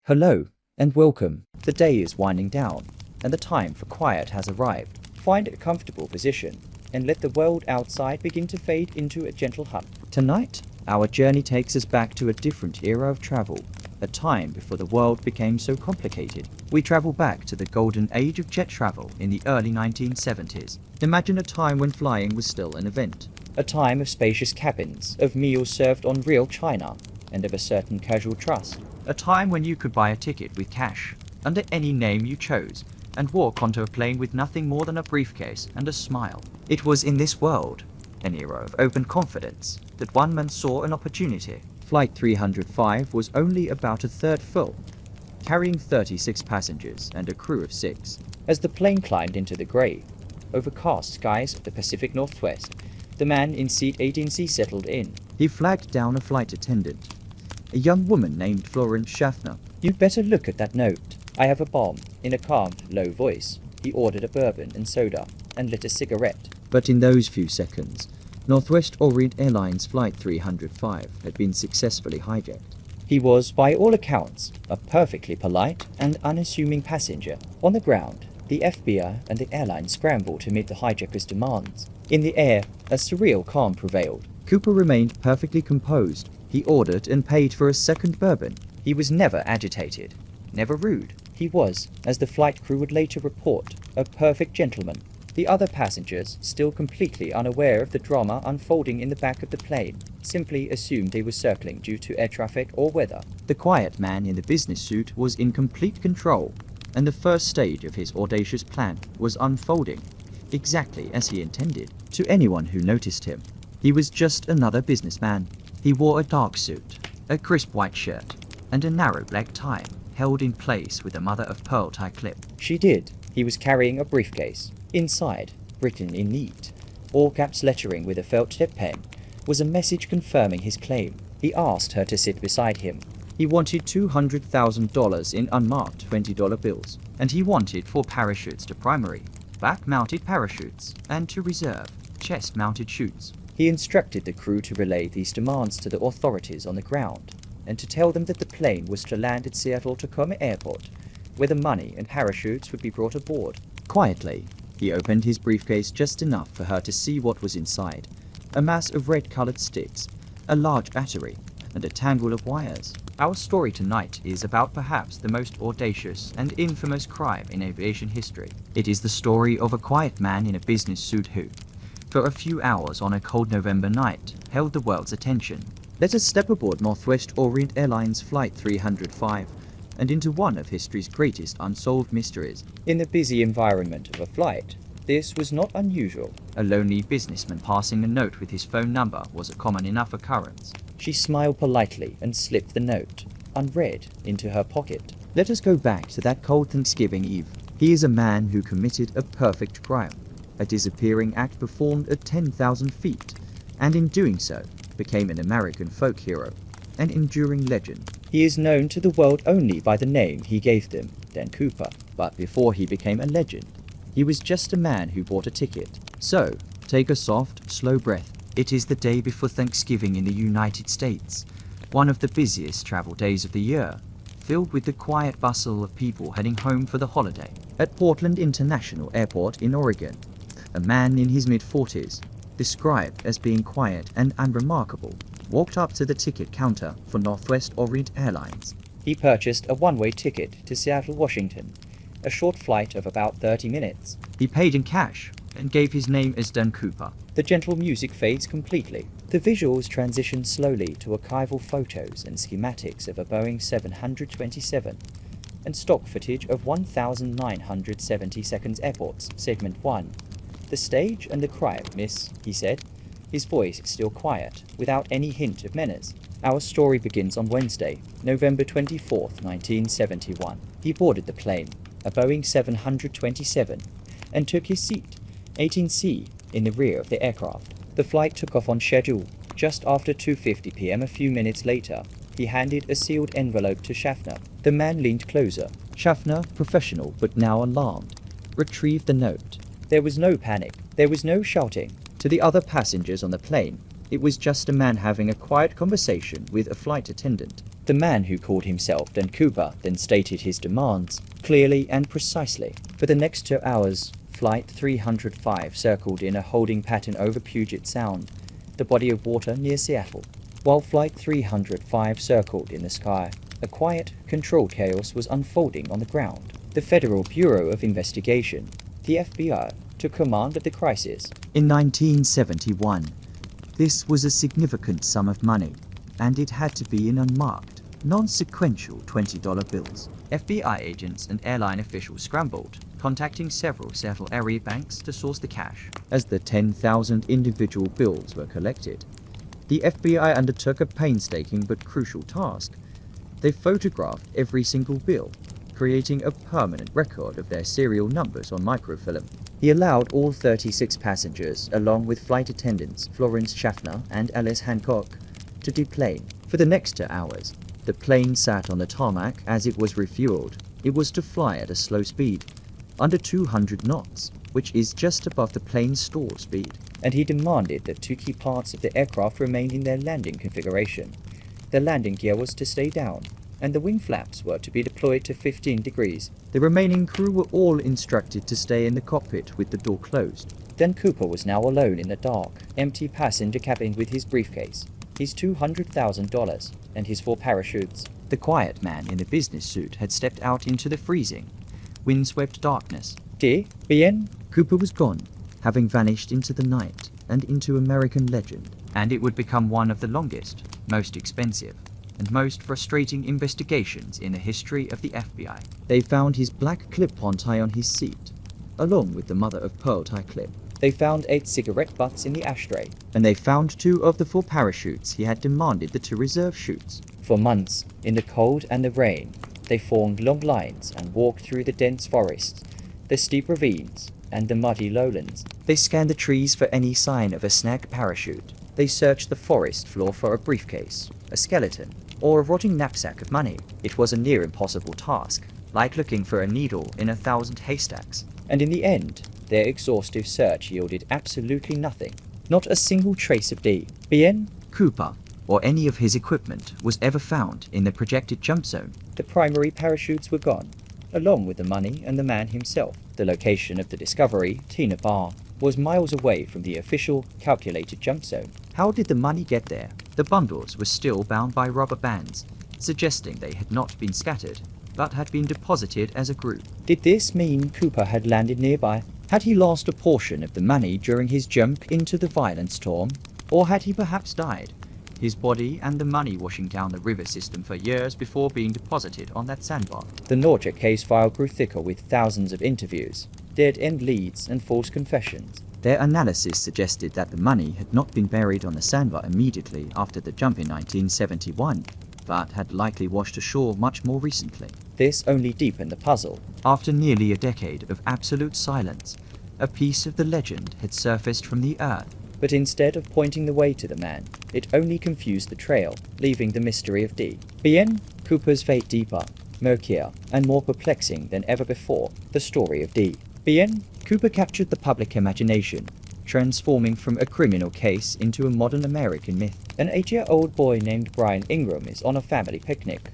Hello, and welcome. The day is winding down, and the time for quiet has arrived. Find a comfortable position, and let the world outside begin to fade into a gentle hum. Tonight, our journey takes us back to a different era of travel, a time before the world became so complicated. We travel back to the golden age of jet travel in the early 1970s. Imagine a time when flying was still an event. A time of spacious cabins, of meals served on real china, and of a certain casual trust. A time when you could buy a ticket with cash, under any name you chose, and walk onto a plane with nothing more than a briefcase and a smile. It was in this world, an era of open confidence, that one man saw an opportunity. Flight 305 was only about a third full, carrying 36 passengers and a crew of 6. As the plane climbed into the grey, overcast skies of the Pacific Northwest, the man in seat 18C settled in. He flagged down a flight attendant, a young woman named Florence Schaffner. "You'd better look at that note. I have a bomb." In a calm, low voice, he ordered a bourbon and soda and lit a cigarette. But in those few seconds, Northwest Orient Airlines Flight 305 had been successfully hijacked. He was, by all accounts, a perfectly polite and unassuming passenger. On the ground, the FBI and the airline scrambled to meet the hijacker's demands. In the air, a surreal calm prevailed. Cooper remained perfectly composed. He ordered and paid for a second bourbon. He was never agitated, never rude. He was, as the flight crew would later report, a perfect gentleman. The other passengers, still completely unaware of the drama unfolding in the back of the plane, simply assumed they were circling due to air traffic or weather. The quiet man in the business suit was in complete control, and the first stage of his audacious plan was unfolding exactly as he intended. To anyone who noticed him, he was just another businessman. He wore a dark suit, a crisp white shirt, and a narrow black tie, held in place with a mother-of-pearl tie clip. She did. He was carrying a briefcase. Inside, written in neat, all-caps lettering with a felt tip pen, was a message confirming his claim. He asked her to sit beside him. He wanted $200,000 in unmarked $20 bills, and he wanted 4 parachutes to primary, back-mounted parachutes, and to reserve, chest-mounted chutes. He instructed the crew to relay these demands to the authorities on the ground, and to tell them that the plane was to land at Seattle-Tacoma Airport, where the money and parachutes would be brought aboard. Quietly, he opened his briefcase just enough for her to see what was inside. A mass of red-colored sticks, a large battery, and a tangle of wires. Our story tonight is about perhaps the most audacious and infamous crime in aviation history. It is the story of a quiet man in a business suit who, for a few hours on a cold November night, held the world's attention. Let us step aboard Northwest Orient Airlines Flight 305 and into one of history's greatest unsolved mysteries. In the busy environment of a flight, this was not unusual. A lonely businessman passing a note with his phone number was a common enough occurrence. She smiled politely and slipped the note, unread, into her pocket. Let us go back to that cold Thanksgiving Eve. He is a man who committed a perfect crime, a disappearing act performed at 10,000 feet, and in doing so, became an American folk hero, an enduring legend. He is known to the world only by the name he gave them, Dan Cooper. But before he became a legend, he was just a man who bought a ticket. So, take a soft, slow breath. It is the day before Thanksgiving in the United States, one of the busiest travel days of the year, filled with the quiet bustle of people heading home for the holiday. At Portland International Airport in Oregon, a man in his mid-40s, described as being quiet and unremarkable, walked up to the ticket counter for Northwest Orient Airlines. He purchased a one-way ticket to Seattle, Washington, a short flight of about 30 minutes. He paid in cash and gave his name as Dan Cooper. The gentle music fades completely. The visuals transition slowly to archival photos and schematics of a Boeing 727 and stock footage of 1,970 seconds airports, segment 1. "The stage and the crime, miss," he said, his voice still quiet, without any hint of menace. Our story begins on Wednesday, November 24th, 1971. He boarded the plane, a Boeing 727, and took his seat, 18C, in the rear of the aircraft. The flight took off on schedule. Just after 2:50 p.m. a few minutes later, he handed a sealed envelope to Schaffner. The man leaned closer. Schaffner, professional but now alarmed, retrieved the note. There was no panic. There was no shouting. To the other passengers on the plane, it was just a man having a quiet conversation with a flight attendant. The man who called himself Dan Cooper then stated his demands clearly and precisely. For the next 2 hours, Flight 305 circled in a holding pattern over Puget Sound, the body of water near Seattle, while Flight 305 circled in the sky. A quiet, controlled chaos was unfolding on the ground. The Federal Bureau of Investigation, the FBI, took command of the crisis. In 1971, this was a significant sum of money, and it had to be in unmarked, non-sequential $20 bills. FBI agents and airline officials scrambled, contacting several Seattle area banks to source the cash. As the 10,000 individual bills were collected, the FBI undertook a painstaking but crucial task. They photographed every single bill, creating a permanent record of their serial numbers on microfilm. He allowed all 36 passengers, along with flight attendants Florence Schaffner and Alice Hancock, to deplane. For the next 2 hours, the plane sat on the tarmac as it was refueled. It was to fly at a slow speed, under 200 knots, which is just above the plane's stall speed. And he demanded that 2 key parts of the aircraft remain in their landing configuration. The landing gear was to stay down, and the wing flaps were to be deployed to 15 degrees. The remaining crew were all instructed to stay in the cockpit with the door closed. Dan Cooper was now alone in the dark, empty passenger cabin with his briefcase, his $200,000, and his 4 parachutes. The quiet man in the business suit had stepped out into the freezing, windswept darkness. Bien? Cooper was gone, having vanished into the night and into American legend. And it would become one of the longest, most expensive, and most frustrating investigations in the history of the FBI. They found his black clip-on tie on his seat, along with the mother-of-pearl tie clip. They found 8 cigarette butts in the ashtray, and they found 2 of the 4 parachutes he had demanded the 2 reserve chutes. For months, in the cold and the rain, they formed long lines and walked through the dense forests, the steep ravines, and the muddy lowlands. They scanned the trees for any sign of a snag parachute. They searched the forest floor for a briefcase, a skeleton, or a rotting knapsack of money. It was a near impossible task, like looking for a needle in 1,000 haystacks. And in the end, their exhaustive search yielded absolutely nothing. Not a single trace of Bien Cooper or any of his equipment was ever found in the projected jump zone. The primary parachutes were gone, along with the money and the man himself. The location of the discovery, Tina Bar, was miles away from the official calculated jump zone. How did the money get there? The bundles were still bound by rubber bands, suggesting they had not been scattered, but had been deposited as a group. Did this mean Cooper had landed nearby? Had he lost a portion of the money during his jump into the violent storm? Or had he perhaps died, his body and the money washing down the river system for years before being deposited on that sandbar? The Norja case file grew thicker with thousands of interviews, dead-end leads, and false confessions. Their analysis suggested that the money had not been buried on the sandbar immediately after the jump in 1971, but had likely washed ashore much more recently. This only deepened the puzzle. After nearly a decade of absolute silence, a piece of the legend had surfaced from the earth. But instead of pointing the way to the man, it only confused the trail, leaving the mystery of Bien Cooper's fate deeper, murkier, and more perplexing than ever before. The story of Bien Cooper captured the public imagination, transforming from a criminal case into a modern American myth. An 8-year-old boy named Brian Ingram is on a family picnic,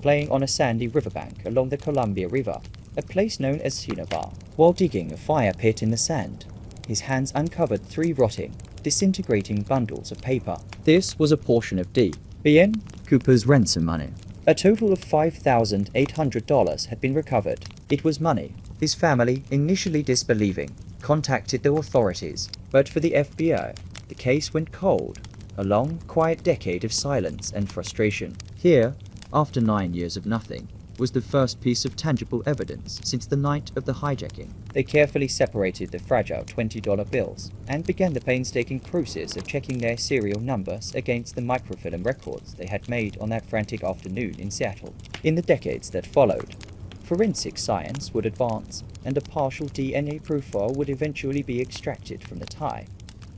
playing on a sandy riverbank along the Columbia River, a place known as Bar. While digging a fire pit in the sand, his hands uncovered 3 rotting, disintegrating bundles of paper. This was a portion of Bien Cooper's ransom money. A total of $5,800 had been recovered. It was money. His family, initially disbelieving, contacted the authorities, but for the FBI, the case went cold. A long, quiet decade of silence and frustration. Here, after 9 years of nothing, was the first piece of tangible evidence since the night of the hijacking. They carefully separated the fragile $20 bills and began the painstaking process of checking their serial numbers against the microfilm records they had made on that frantic afternoon in Seattle. In the decades that followed, forensic science would advance, and a partial DNA profile would eventually be extracted from the tie.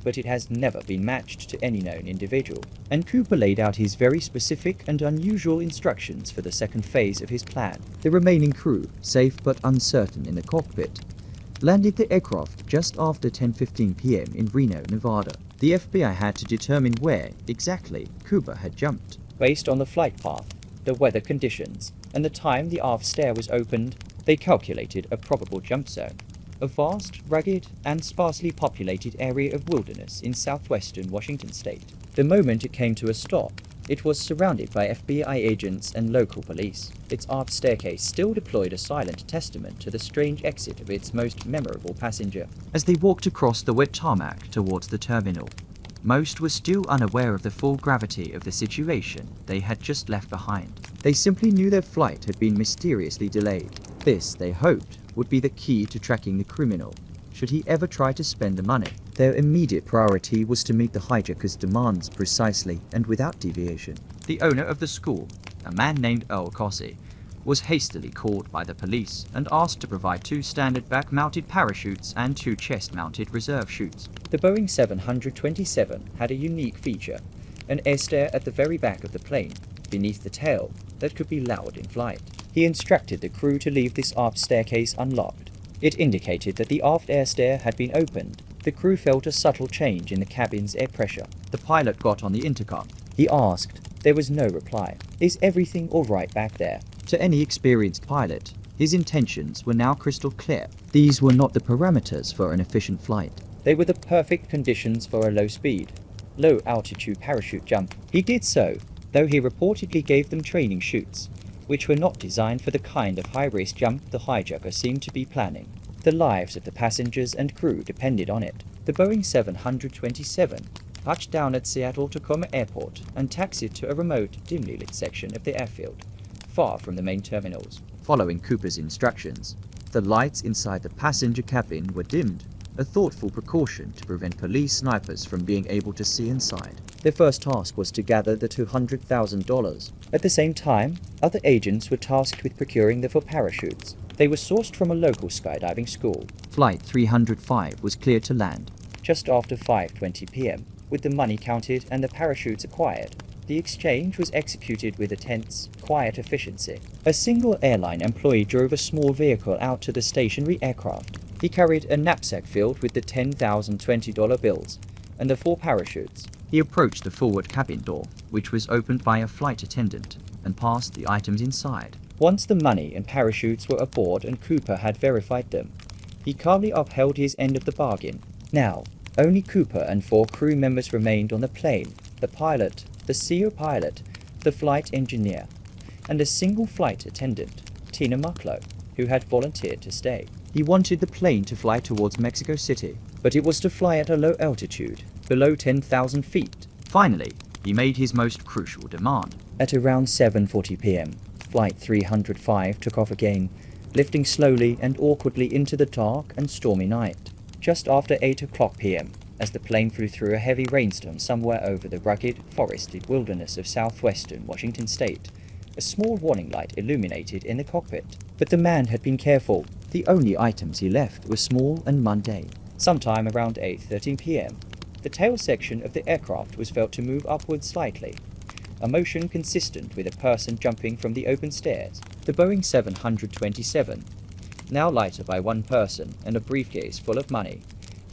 But it has never been matched to any known individual, and Cooper laid out his very specific and unusual instructions for the second phase of his plan. The remaining crew, safe but uncertain in the cockpit, landed the aircraft just after 10:15 p.m. in Reno, Nevada. The FBI had to determine where, exactly, Cooper had jumped. Based on the flight path, the weather conditions, and the time the aft stair was opened, they calculated a probable jump zone. A vast, rugged, and sparsely populated area of wilderness in southwestern Washington state. The moment it came to a stop, it was surrounded by FBI agents and local police. Its aft staircase still deployed a silent testament to the strange exit of its most memorable passenger. As they walked across the wet tarmac towards the terminal, most were still unaware of the full gravity of the situation they had just left behind. They simply knew their flight had been mysteriously delayed. This, they hoped, would be the key to tracking the criminal, should he ever try to spend the money. Their immediate priority was to meet the hijacker's demands precisely and without deviation. The owner of the school, a man named Earl Cossey, was hastily called by the police and asked to provide 2 standard back-mounted parachutes and 2 chest-mounted reserve chutes. The Boeing 727 had a unique feature, an air stair at the very back of the plane, beneath the tail, that could be lowered in flight. He instructed the crew to leave this aft staircase unlocked. It indicated that the aft air stair had been opened. The crew felt a subtle change in the cabin's air pressure. The pilot got on the intercom. He asked. There was no reply. Is everything all right back there? To any experienced pilot, his intentions were now crystal clear. These were not the parameters for an efficient flight. They were the perfect conditions for a low-speed, low-altitude parachute jump. He did so, though he reportedly gave them training chutes, which were not designed for the kind of high-risk jump the hijacker seemed to be planning. The lives of the passengers and crew depended on it. The Boeing 727 touched down at Seattle-Tacoma Airport and taxied to a remote, dimly lit section of the airfield, far from the main terminals. Following Cooper's instructions, the lights inside the passenger cabin were dimmed, a thoughtful precaution to prevent police snipers from being able to see inside. Their first task was to gather the $200,000. At the same time, other agents were tasked with procuring the 4 parachutes. They were sourced from a local skydiving school. Flight 305 was cleared to land just after 5:20 p.m. With the money counted and the parachutes acquired, the exchange was executed with a tense, quiet efficiency. A single airline employee drove a small vehicle out to the stationary aircraft. He carried a knapsack filled with the $10,020 bills and the 4 parachutes. He approached the forward cabin door, which was opened by a flight attendant, and passed the items inside. Once the money and parachutes were aboard and Cooper had verified them, he calmly upheld his end of the bargain. Now, only Cooper and 4 crew members remained on the plane: the pilot, the CO pilot, the flight engineer, and a single flight attendant, Tina Mucklow, who had volunteered to stay. He wanted the plane to fly towards Mexico City, but it was to fly at a low altitude, below 10,000 feet. Finally, he made his most crucial demand. At around 7:40 p.m., Flight 305 took off again, lifting slowly and awkwardly into the dark and stormy night. Just after 8 o'clock p.m., as the plane flew through a heavy rainstorm somewhere over the rugged, forested wilderness of southwestern Washington state, a small warning light illuminated in the cockpit. But the man had been careful. The only items he left were small and mundane. Sometime around 8:13 p.m., the tail section of the aircraft was felt to move upwards slightly, a motion consistent with a person jumping from the open stairs. The Boeing 727, now lighter by 1 person and a briefcase full of money,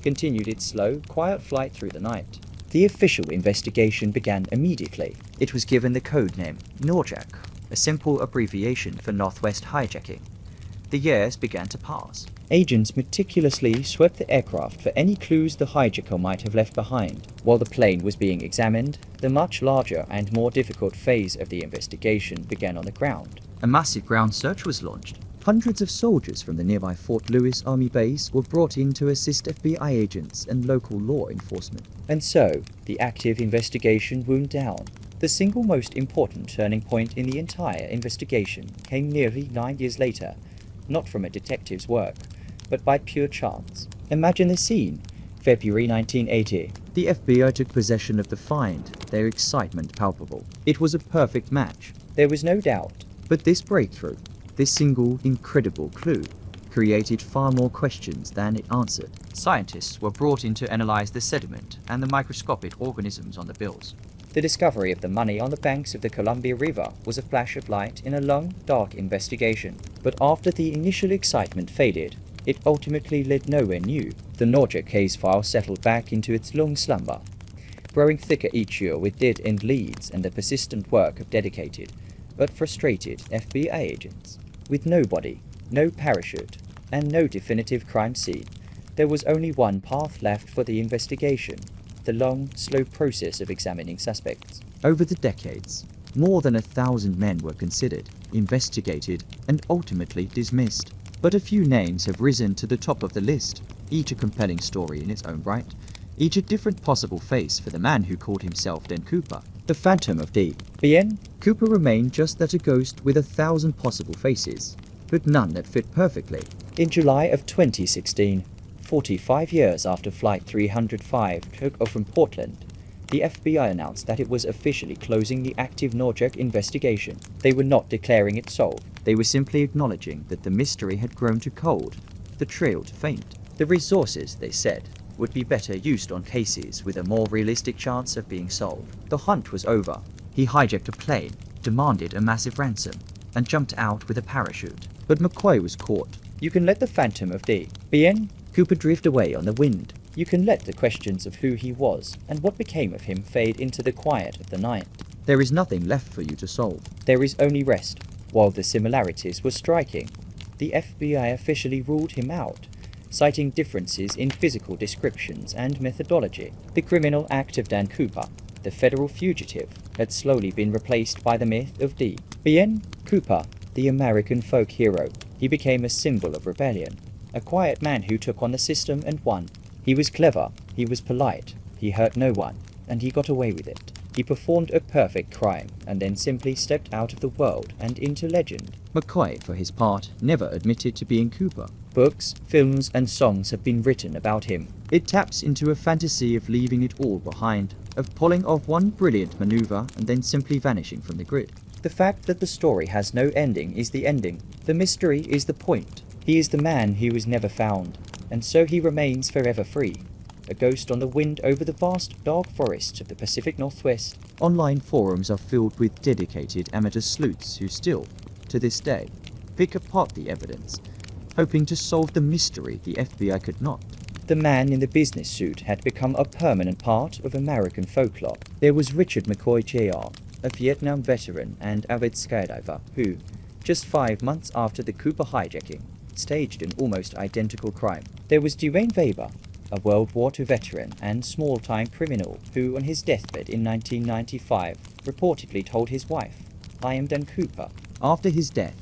continued its slow, quiet flight through the night. The official investigation began immediately. It was given the code name Norjack, a simple abbreviation for Northwest Hijacking. The years began to pass. Agents meticulously swept the aircraft for any clues the hijacker might have left behind. While the plane was being examined, the much larger and more difficult phase of the investigation began on the ground. A massive ground search was launched. Hundreds of soldiers from the nearby Fort Lewis Army Base were brought in to assist FBI agents and local law enforcement. And so, the active investigation wound down. The single most important turning point in the entire investigation came nearly 9 years later, not from a detective's work, but by pure chance. Imagine the scene. February 1980. The FBI took possession of the find, their excitement palpable. It was a perfect match, there was no doubt. But this breakthrough, this single incredible clue, created far more questions than it answered. Scientists were brought in to analyze the sediment and the microscopic organisms on the bills. The discovery of the money on the banks of the Columbia River was a flash of light in a long, dark investigation. But after the initial excitement faded, it ultimately led nowhere new. The Norjack case file settled back into its long slumber, growing thicker each year with dead-end leads and the persistent work of dedicated, but frustrated FBI agents. With no body, no parachute, and no definitive crime scene, there was only one path left for the investigation: the long, slow process of examining suspects. Over the decades, more than 1,000 men were considered, investigated, and ultimately dismissed. But a few names have risen to the top of the list, each a compelling story in its own right, each a different possible face for the man who called himself Dan Cooper. The Phantom of D. Bien, Cooper remained just that, a ghost with 1,000 possible faces, but none that fit perfectly. In July of 2016, 45 years after Flight 305 took off from Portland, the FBI announced that it was officially closing the active Norjack investigation. They were not declaring it solved. They were simply acknowledging that the mystery had grown too cold, the trail to faint. The resources, they said, would be better used on cases with a more realistic chance of being solved. The hunt was over. He hijacked a plane, demanded a massive ransom, and jumped out with a parachute. But McCoy was caught. You can let the Phantom of D. Bien, Cooper drift away on the wind. You can let the questions of who he was and what became of him fade into the quiet of the night. There is nothing left for you to solve. There is only rest. While the similarities were striking, the FBI officially ruled him out, citing differences in physical descriptions and methodology. The criminal act of Dan Cooper, the federal fugitive, had slowly been replaced by the myth of D. Bien Cooper, the American folk hero. He became a symbol of rebellion, a quiet man who took on the system and won. He was clever, he was polite, he hurt no one, and he got away with it. He performed a perfect crime, and then simply stepped out of the world and into legend. McCoy, for his part, never admitted to being Cooper. Books, films, and songs have been written about him. It taps into a fantasy of leaving it all behind, of pulling off one brilliant maneuver and then simply vanishing from the grid. The fact that the story has no ending is the ending. The mystery is the point. He is the man who was never found, and so he remains forever free, a ghost on the wind over the vast dark forests of the Pacific Northwest. Online forums are filled with dedicated amateur sleuths who still, to this day, pick apart the evidence, hoping to solve the mystery the FBI could not. The man in the business suit had become a permanent part of American folklore. There was Richard McCoy Jr., a Vietnam veteran and avid skydiver who, just 5 months after the Cooper hijacking, staged an almost identical crime. There was Dwayne Weber, a World War II veteran and small-time criminal who, on his deathbed in 1995, reportedly told his wife, "I am Dan Cooper." After his death,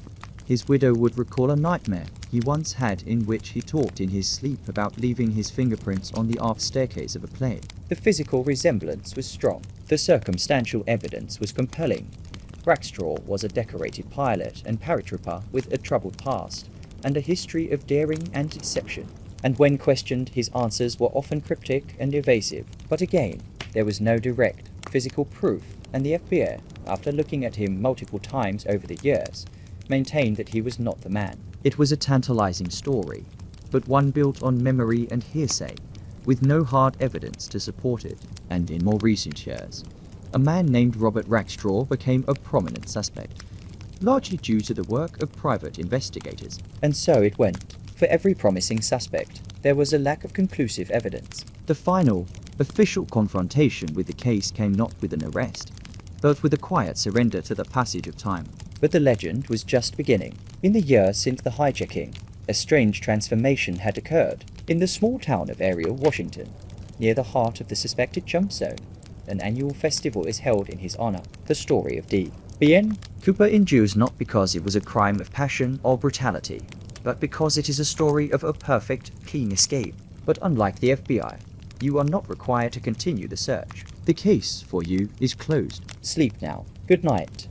his widow would recall a nightmare he once had in which he talked in his sleep about leaving his fingerprints on the aft staircase of a plane. The physical resemblance was strong. The circumstantial evidence was compelling. Rackstraw was a decorated pilot and paratrooper with a troubled past and a history of daring and deception. And when questioned, his answers were often cryptic and evasive. But again, there was no direct, physical proof, and the FBI, after looking at him multiple times over the years, maintained that he was not the man. It was a tantalizing story, but one built on memory and hearsay, with no hard evidence to support it. And in more recent years, a man named Robert Rackstraw became a prominent suspect, largely due to the work of private investigators. And so it went. For every promising suspect, there was a lack of conclusive evidence. The final, official confrontation with the case came not with an arrest, but with a quiet surrender to the passage of time. But the legend was just beginning. In the years since the hijacking, a strange transformation had occurred. In the small town of Ariel, Washington, near the heart of the suspected jump zone, an annual festival is held in his honor, the story of D. Bien Cooper endures not because it was a crime of passion or brutality, but because it is a story of a perfect, clean escape. But unlike the FBI, you are not required to continue the search. The case for you is closed. Sleep now. Good night.